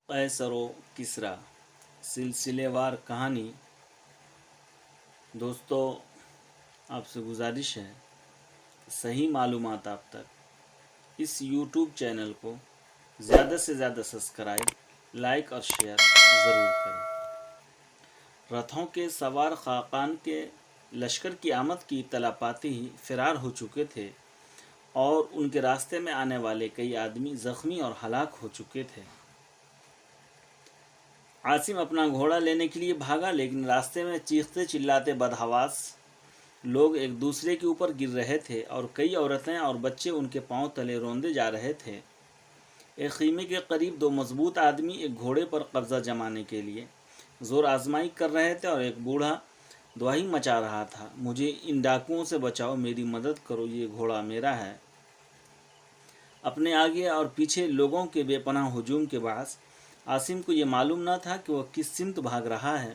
قیصر و کسریٰ سلسلے وار کہانی۔ دوستو، آپ سے گزارش ہے صحیح معلومات آپ تک اس یوٹیوب چینل کو زیادہ سے زیادہ سبسکرائب، لائک اور شیئر ضرور کریں۔ رتھوں کے سوار خاقان کے لشکر کی آمد کی اطلاع پاتے ہی فرار ہو چکے تھے اور ان کے راستے میں آنے والے کئی آدمی زخمی اور ہلاک ہو چکے تھے۔ عاصم اپنا گھوڑا لینے کے لیے بھاگا، لیکن راستے میں چیختے چلاتے بدحواس لوگ ایک دوسرے کے اوپر گر رہے تھے اور کئی عورتیں اور بچے ان کے پاؤں تلے روندے جا رہے تھے۔ ایک خیمے کے قریب دو مضبوط آدمی ایک گھوڑے پر قبضہ جمانے کے لیے زور آزمائی کر رہے تھے اور ایک بوڑھا دہائی مچا رہا تھا، مجھے ان ڈاکوؤں سے بچاؤ، میری مدد کرو، یہ گھوڑا میرا ہے۔ اپنے آگے اور پیچھے لوگوں کے بے پناہ ہجوم کے باعث عاصم کو یہ معلوم نہ تھا کہ وہ کس سمت بھاگ رہا ہے۔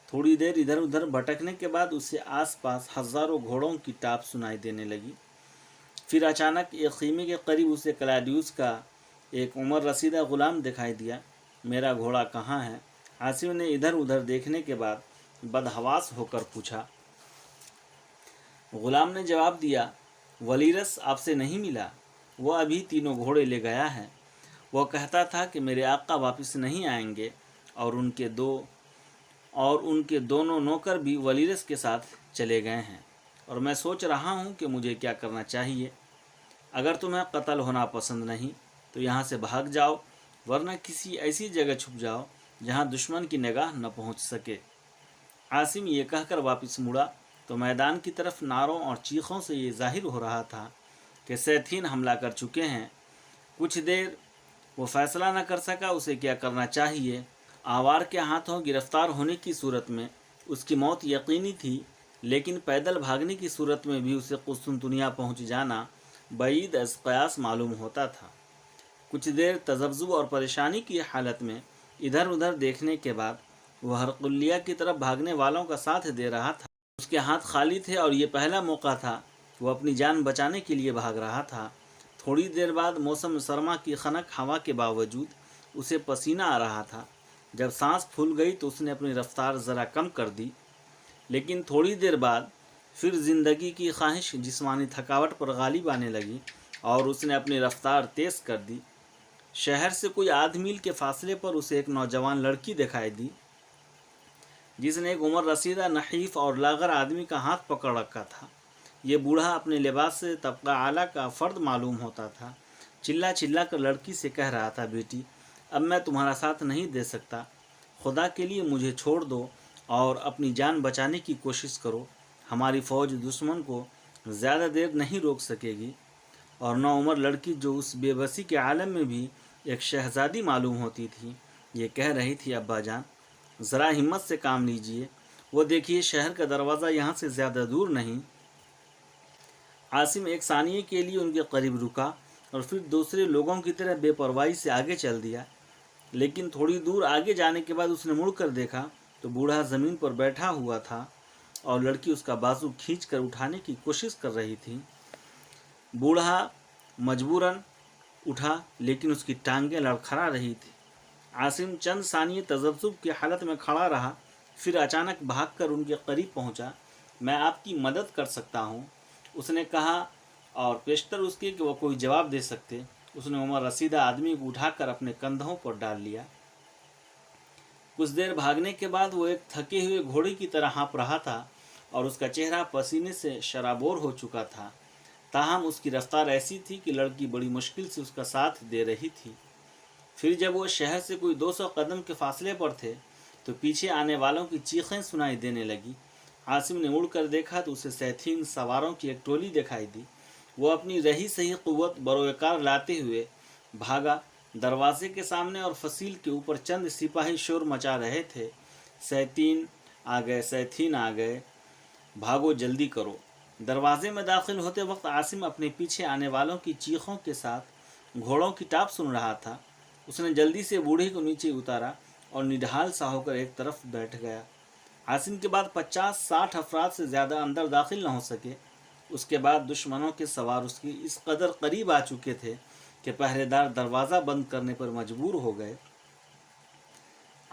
تھوڑی دیر ادھر ادھر بھٹکنے کے بعد اسے آس پاس ہزاروں گھوڑوں کی ٹاپ سنائی دینے لگی۔ پھر اچانک ایک خیمے کے قریب اسے کلاڈیوس کا ایک عمر رسیدہ غلام دکھائی دیا۔ میرا گھوڑا کہاں ہے؟ عاصم نے ادھر ادھر دیکھنے کے بعد بدحواس ہو کر پوچھا۔ غلام نے جواب دیا، ولیرس آپ سے نہیں ملا، وہ ابھی تینوں گھوڑے لے گیا ہے۔ وہ کہتا تھا کہ میرے آقا واپس نہیں آئیں گے اور ان کے دونوں نوکر بھی ولیرس کے ساتھ چلے گئے ہیں، اور میں سوچ رہا ہوں کہ مجھے کیا کرنا چاہیے۔ اگر تمہیں قتل ہونا پسند نہیں تو یہاں سے بھاگ جاؤ، ورنہ کسی ایسی جگہ چھپ جاؤ جہاں دشمن کی نگاہ نہ پہنچ سکے۔ عاصم یہ کہہ کر واپس مڑا تو میدان کی طرف نعروں اور چیخوں سے یہ ظاہر ہو رہا تھا کہ سیتھین حملہ کر چکے ہیں۔ کچھ دیر وہ فیصلہ نہ کر سکا اسے کیا کرنا چاہیے۔ آوار کے ہاتھوں گرفتار ہونے کی صورت میں اس کی موت یقینی تھی، لیکن پیدل بھاگنے کی صورت میں بھی اسے قسطنطنیہ پہنچ جانا بعید از قیاس معلوم ہوتا تھا۔ کچھ دیر تذبذب اور پریشانی کی حالت میں ادھر ادھر دیکھنے کے بعد وہ ہرقلیہ کی طرف بھاگنے والوں کا ساتھ دے رہا تھا۔ اس کے ہاتھ خالی تھے اور یہ پہلا موقع تھا وہ اپنی جان بچانے کے لیے بھاگ رہا تھا۔ تھوڑی دیر بعد موسم سرما کی خنک ہوا کے باوجود اسے پسینہ آ رہا تھا۔ جب سانس پھول گئی تو اس نے اپنی رفتار ذرا کم کر دی، لیکن تھوڑی دیر بعد پھر زندگی کی خواہش جسمانی تھکاوٹ پر غالب آنے لگی اور اس نے اپنی رفتار تیز کر دی۔ شہر سے کوئی آدھ میل کے فاصلے پر اسے ایک نوجوان لڑکی دکھائی دی جس نے ایک عمر رسیدہ نحیف اور لاغر آدمی کا ہاتھ پکڑ رکھا تھا۔ یہ بوڑھا اپنے لباس سے طبقہ اعلیٰ کا فرد معلوم ہوتا تھا۔ چلا چلا کر لڑکی سے کہہ رہا تھا، بیٹی اب میں تمہارا ساتھ نہیں دے سکتا، خدا کے لیے مجھے چھوڑ دو اور اپنی جان بچانے کی کوشش کرو۔ ہماری فوج دشمن کو زیادہ دیر نہیں روک سکے گی۔ اور نوعمر لڑکی جو اس بے بسی کے عالم میں بھی ایک شہزادی معلوم ہوتی تھی، یہ کہہ رہی تھی، ابا جان ذرا ہمت سے کام لیجئے، وہ دیکھیے شہر کا دروازہ یہاں سے زیادہ دور نہیں۔ عاصم ایک ثانیے کے لیے ان کے قریب رکا اور پھر دوسرے لوگوں کی طرح بے پرواہی سے آگے چل دیا، لیکن تھوڑی دور آگے جانے کے بعد اس نے مڑ کر دیکھا تو بوڑھا زمین پر بیٹھا ہوا تھا اور لڑکی اس کا بازو کھینچ کر اٹھانے کی کوشش کر رہی تھی۔ بوڑھا مجبوراً اٹھا، لیکن اس کی ٹانگیں لڑکھڑا رہی تھی۔ عاصم چند ثانیے تذبذب کی حالت میں کھڑا رہا، پھر اچانک بھاگ کر ان کے قریب پہنچا۔ میں آپ کی مدد کر سکتا ہوں، اس نے کہا، اور پیشتر اس کے کہ وہ کوئی جواب دے سکتے اس نے عمر رسیدہ آدمی کو اٹھا کر اپنے کندھوں پر ڈال لیا۔ کچھ دیر بھاگنے کے بعد وہ ایک تھکے ہوئے گھوڑے کی طرح ہانپ رہا تھا اور اس کا چہرہ پسینے سے شرابور ہو چکا تھا، تاہم اس کی رفتار ایسی تھی کہ لڑکی بڑی مشکل سے اس کا ساتھ دے رہی تھی۔ پھر جب وہ شہر سے کوئی 200 قدم کے فاصلے پر تھے تو پیچھے آنے والوں کی چیخیں سنائی دینے لگی۔ عاصم نے مڑ کر دیکھا تو اسے سیتھین سواروں کی ایک ٹولی دکھائی دی۔ وہ اپنی رہی صحیح قوت بروئے لاتے ہوئے بھاگا۔ دروازے کے سامنے اور فصیل کے اوپر چند سپاہی شور مچا رہے تھے، سیتھین آ گئے، سیتھین آ گئے، بھاگو جلدی کرو۔ دروازے میں داخل ہوتے وقت عاصم اپنے پیچھے آنے والوں کی چیخوں کے ساتھ گھوڑوں کی ٹاپ سن رہا تھا۔ اس نے جلدی سے بوڑھے کو نیچے اتارا اور نڈھال سا ہو کر ایک طرف بیٹھ گیا۔ عاصم کے بعد 50-60 افراد سے زیادہ اندر داخل نہ ہو سکے۔ اس کے بعد دشمنوں کے سوار اس کی اس قدر قریب آ چکے تھے کہ پہرے دار دروازہ بند کرنے پر مجبور ہو گئے۔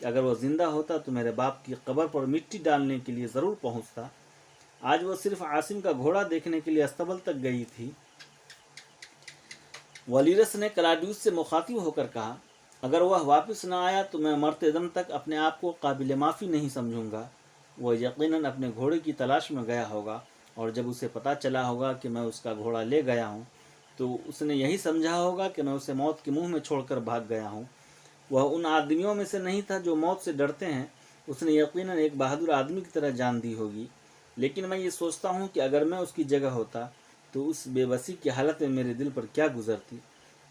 کہ اگر وہ زندہ ہوتا تو میرے باپ کی قبر پر مٹی ڈالنے کے لیے ضرور پہنچتا۔ آج وہ صرف عاصم کا گھوڑا دیکھنے کے لیے استبل تک گئی تھی۔ ولیرس نے کلاڈیوس سے مخاطب ہو کر کہا، اگر وہ واپس نہ آیا تو میں مرتے دم تک اپنے آپ کو قابل معافی نہیں سمجھوں گا۔ وہ یقیناً اپنے گھوڑے کی تلاش میں گیا ہوگا، اور جب اسے پتہ چلا ہوگا کہ میں اس کا گھوڑا لے گیا ہوں تو اس نے یہی سمجھا ہوگا کہ میں اسے موت کے منہ میں چھوڑ کر بھاگ گیا ہوں۔ وہ ان آدمیوں میں سے نہیں تھا جو موت سے ڈرتے ہیں، اس نے یقیناً ایک بہادر آدمی کی طرح جان دی ہوگی، لیکن میں یہ سوچتا ہوں کہ اگر میں اس کی جگہ ہوتا تو اس بے بسی کی حالت میں میرے دل پر کیا گزرتی۔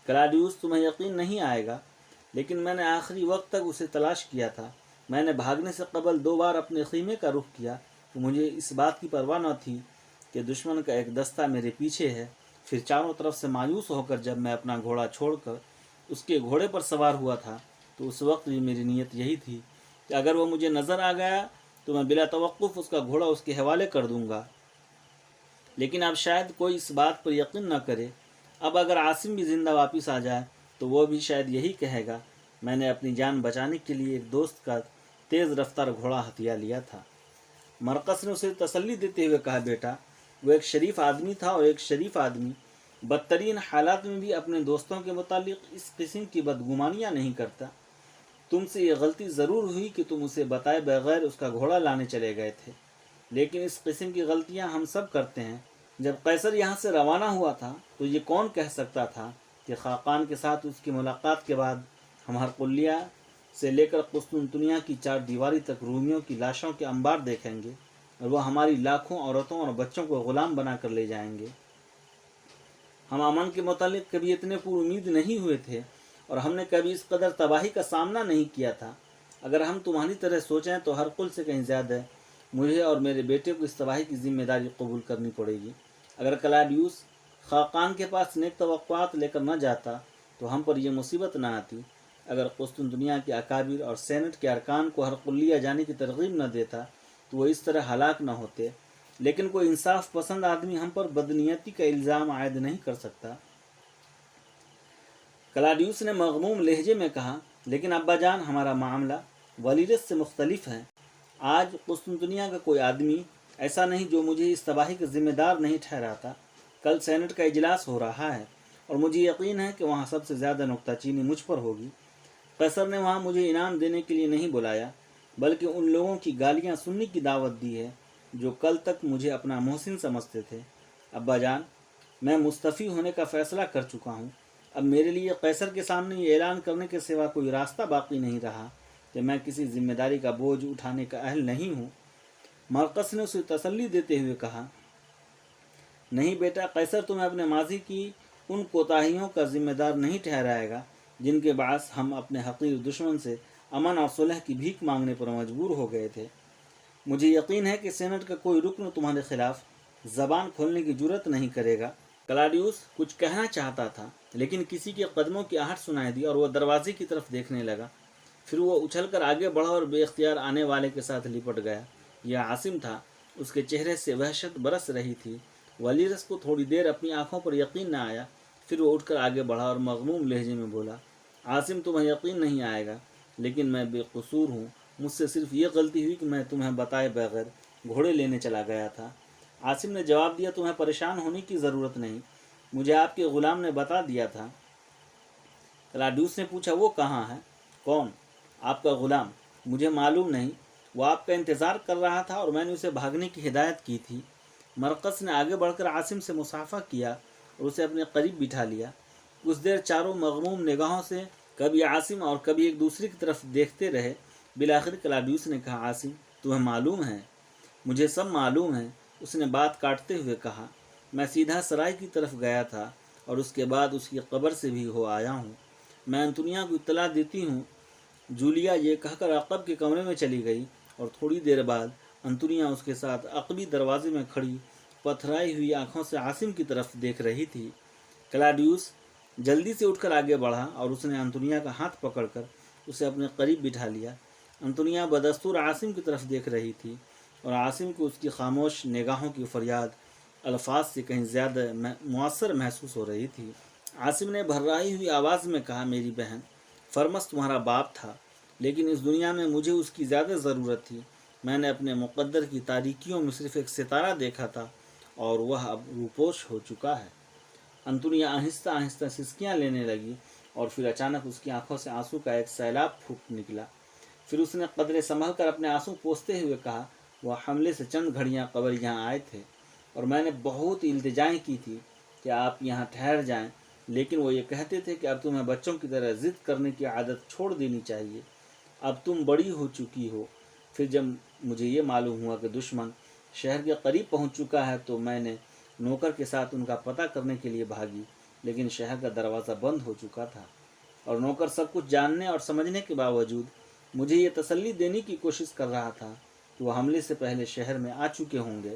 کلاڈیوس، تمہیں یقین نہیں آئے گا، لیکن میں نے آخری وقت تک اسے تلاش کیا تھا۔ میں نے بھاگنے سے قبل 2 بار اپنے خیمے کا رخ کیا تو مجھے اس بات کی پرواہ نہ تھی کہ دشمن کا ایک دستہ میرے پیچھے ہے۔ پھر چاروں طرف سے مایوس ہو کر جب میں اپنا گھوڑا چھوڑ کر اس کے گھوڑے پر سوار ہوا تھا تو اس وقت بھی میری نیت یہی تھی کہ اگر وہ مجھے نظر آ گیا تو میں بلا توقف اس کا گھوڑا اس کے حوالے کر دوں گا۔ لیکن اب شاید کوئی اس بات پر یقین نہ کرے۔ اب اگر عاصم بھی زندہ واپس آ جائے تو وہ بھی شاید یہی کہے گا، میں نے اپنی جان بچانے کے لیے ایک دوست کا تیز رفتار گھوڑا ہتھیا لیا تھا۔ مرقس نے اسے تسلی دیتے ہوئے کہا، بیٹا، وہ ایک شریف آدمی تھا، اور ایک شریف آدمی بدترین حالات میں بھی اپنے دوستوں کے متعلق اس قسم کی بدگمانیاں نہیں کرتا۔ تم سے یہ غلطی ضرور ہوئی کہ تم اسے بتائے بغیر اس کا گھوڑا لانے چلے گئے تھے، لیکن اس قسم کی غلطیاں ہم سب کرتے ہیں۔ جب قیصر یہاں سے روانہ ہوا تھا تو یہ کون کہہ سکتا تھا کہ خاقان کے ساتھ اس کی ملاقات کے بعد ہم ہرقلیہ سے لے کر قسطنطنیہ کی 4 دیواری تک رومیوں کی لاشوں کے انبار دیکھیں گے، اور وہ ہماری لاکھوں عورتوں اور بچوں کو غلام بنا کر لے جائیں گے۔ ہم امن کے متعلق کبھی اتنے پر امید نہیں ہوئے تھے، اور ہم نے کبھی اس قدر تباہی کا سامنا نہیں کیا تھا۔ اگر ہم تمہاری طرح سوچیں تو ہرقل سے کہیں زیادہ مجھے اور میرے بیٹے کو اس تباہی کی ذمہ داری قبول کرنی پڑے گی۔ اگر کلاڈیوس خاقان کے پاس نیک توقعات لے کر نہ جاتا تو ہم پر یہ مصیبت نہ آتی۔ اگر قسطنطنیہ کے اکابر اور سینٹ کے ارکان کو ہرقلیہ جانے کی ترغیب نہ دیتا تو وہ اس طرح ہلاک نہ ہوتے، لیکن کوئی انصاف پسند آدمی ہم پر بدنیتی کا الزام عائد نہیں کر سکتا۔ کلاڈیوس نے مغموم لہجے میں کہا، لیکن ابا جان، ہمارا معاملہ ولیرس سے مختلف ہے۔ آج قسطنطنیہ کا کوئی آدمی ایسا نہیں جو مجھے اس تباہی کا ذمہ دار نہیں ٹھہراتا۔ کل سینٹ کا اجلاس ہو رہا ہے، اور مجھے یقین ہے کہ وہاں سب سے زیادہ نکتہ چینی مجھ پر ہوگی۔ قیصر نے وہاں مجھے انعام دینے کے لیے نہیں بلایا، بلکہ ان لوگوں کی گالیاں سننے کی دعوت دی ہے جو کل تک مجھے اپنا محسن سمجھتے تھے۔ ابا جان، میں مستعفی ہونے کا فیصلہ کر چکا ہوں۔ اب میرے لیے قیصر کے سامنے یہ اعلان کرنے کے سوا کوئی راستہ باقی نہیں رہا کہ میں کسی ذمہ داری کا بوجھ اٹھانے کا اہل نہیں ہوں۔ مرقس نے اسے تسلی دیتے ہوئے کہا، نہیں بیٹا، قیصر تمہیں اپنے ماضی کی ان کوتاہیوں کا ذمہ دار نہیں ٹھہرائے گا جن کے باعث ہم اپنے حقیر دشمن سے امن اور صلح کی بھیک مانگنے پر مجبور ہو گئے تھے۔ مجھے یقین ہے کہ سینٹ کا کوئی رکن تمہارے خلاف زبان کھولنے کی جرت نہیں کرے گا۔ کلاڈیوس کچھ کہنا چاہتا تھا، لیکن کسی کے قدموں کی آہٹ سنائی دی اور وہ دروازے کی طرف دیکھنے لگا۔ پھر وہ اچھل کر آگے بڑھا اور بے اختیار آنے والے کے ساتھ لپٹ گیا۔ یہ عاصم تھا۔ اس کے چہرے سے وحشت برس رہی تھی۔ ولیرس کو تھوڑی دیر اپنی آنکھوں پر یقین نہ آیا، پھر وہ اٹھ کر آگے بڑھا اور مغموم لہجے میں بولا، عاصم، تمہیں یقین نہیں آئے گا، لیکن میں بے قصور ہوں۔ مجھ سے صرف یہ غلطی ہوئی کہ میں تمہیں بتائے بغیر گھوڑے لینے چلا گیا تھا۔ عاصم نے جواب دیا، تمہیں پریشان ہونے کی ضرورت نہیں، مجھے آپ کے غلام نے بتا دیا تھا۔ کلاڈیوس نے پوچھا، وہ کہاں ہے؟ کون؟ آپ کا غلام؟ مجھے معلوم نہیں، وہ آپ کا انتظار کر رہا تھا اور میں نے اسے بھاگنے کی ہدایت کی تھی۔ مرقس نے آگے بڑھ کر عاصم سے مصافحہ کیا اور اسے اپنے قریب بٹھا لیا۔ کچھ دیر چاروں مغموم نگاہوں سے کبھی عاصم اور کبھی ایک دوسرے کی طرف دیکھتے رہے۔ بالآخر کلاڈیوس نے کہا، عاصم، تمہیں معلوم ہے؟ مجھے سب معلوم ہے، اس نے بات کاٹتے ہوئے کہا۔ میں سیدھا سرائے کی طرف گیا تھا اور اس کے بعد اس کی قبر سے بھی ہو آیا ہوں۔ میں انطونیہ کو اطلاع دیتی ہوں۔ جولیا یہ کہہ کر عقب کے کمرے میں چلی گئی، اور تھوڑی دیر بعد انطونیہ اس کے ساتھ عقبی دروازے میں کھڑی پتھرائی ہوئی آنکھوں سے عاصم کی طرف دیکھ رہی تھی۔ کلاڈیوس جلدی سے اٹھ کر آگے بڑھا اور اس نے انطونیہ کا ہاتھ پکڑ کر اسے اپنے قریب بٹھا لیا۔ انطونیہ بدستور عاصم کی طرف دیکھ رہی تھی، اور عاصم کو اس کی خاموش نگاہوں کی فریاد الفاظ سے کہیں زیادہ مؤثر محسوس ہو رہی تھی۔ عاصم نے بھررائی ہوئی آواز میں کہا، میری بہن، فرمس تمہارا باپ تھا، لیکن اس دنیا میں مجھے اس کی زیادہ ضرورت تھی۔ میں نے اپنے مقدر کی تاریکیوں میں صرف ایک ستارہ دیکھا تھا اور وہ اب روپوش ہو چکا ہے۔ انطونیا آہستہ آہستہ سسکیاں لینے لگی اور پھر اچانک اس کی آنکھوں سے آنسو کا ایک سیلاب پھوٹ نکلا۔ پھر اس نے قدرے سنبھل کر اپنے آنسو پوچھتے ہوئے کہا، وہ حملے سے چند گھڑیاں قبل یہاں آئے تھے اور میں نے بہت التجائیں کی تھی کہ آپ یہاں ٹھہر جائیں، لیکن وہ یہ کہتے تھے کہ اب تمہیں بچوں کی طرح ضد کرنے کی عادت چھوڑ دینی چاہیے، اب تم بڑی ہو چکی ہو۔ پھر جب مجھے یہ معلوم ہوا کہ دشمن شہر کے قریب پہنچ چکا ہے تو میں نے نوکر کے ساتھ ان کا پتہ کرنے کے لیے بھاگی، لیکن شہر کا دروازہ بند ہو چکا تھا اور نوکر سب کچھ جاننے اور سمجھنے کے باوجود مجھے یہ تسلی دینے کی کوشش کر رہا تھا کہ وہ حملے سے پہلے شہر میں آ چکے ہوں گے۔